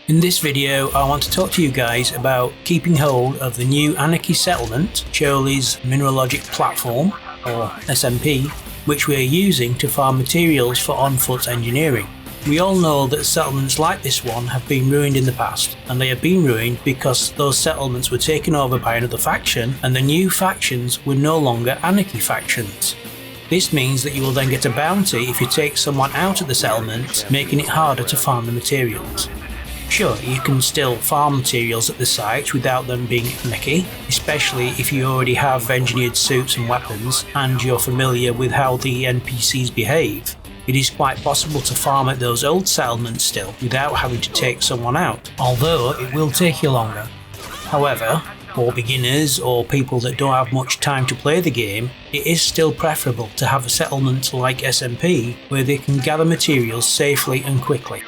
In this video, I want to talk to you guys about keeping hold of the new Anarchy settlement, Scholey's Mineralogic Platform, or SMP, which we are using to farm materials for on-foot engineering. We all know that settlements like this one have been ruined in the past, and they have been ruined because those settlements were taken over by another faction, and the new factions were no longer Anarchy factions. This means that you will then get a bounty if you take someone out of the settlement, making it harder to farm the materials. Sure, you can still farm materials at the site without them being Anarchy, especially if you already have engineered suits and weapons and you're familiar with how the NPCs behave. It is quite possible to farm at those old settlements still without having to take someone out, although it will take you longer. However, for beginners or people that don't have much time to play the game, it is still preferable to have a settlement like SMP where they can gather materials safely and quickly.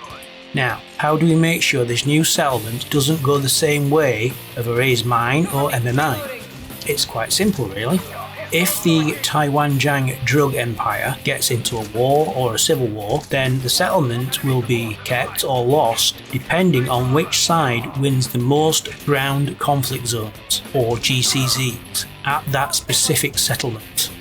Now, how do we make sure this new settlement doesn't go the same way of a raised mine or MMI? It's quite simple really. If the Taiwanjiang drug empire gets into a war or a civil war, then the settlement will be kept or lost depending on which side wins the most ground conflict zones, or GCZs, at that specific settlement.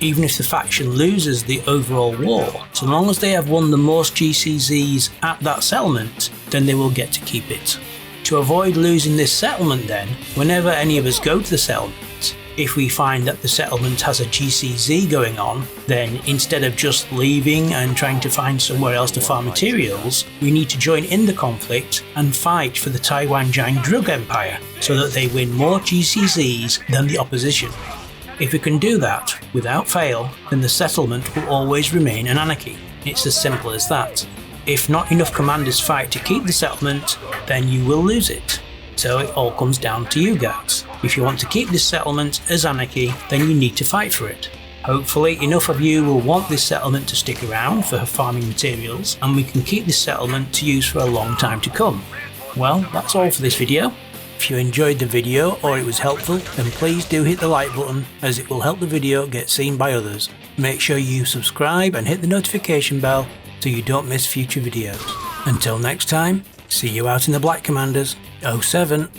Even if the faction loses the overall war, so long as they have won the most GCZs at that settlement, then they will get to keep it. To avoid losing this settlement then, whenever any of us go to the settlement, if we find that the settlement has a GCZ going on, then instead of just leaving and trying to find somewhere else to farm materials, we need to join in the conflict and fight for the Taiwanjiang drug empire, so that they win more GCZs than the opposition. If we can do that without fail, then the settlement will always remain an anarchy. It's as simple as that. If not enough commanders fight to keep the settlement, then you will lose it. So it all comes down to you guys. If you want to keep this settlement as anarchy, then you need to fight for it. Hopefully enough of you will want this settlement to stick around for farming materials, and we can keep this settlement to use for a long time to come. Well, that's all for this video. If you enjoyed the video or it was helpful, then please do hit the like button, as it will help the video get seen by others. Make sure you subscribe and hit the notification bell so you don't miss future videos. Until next time, see you out in the black, Commanders. 07.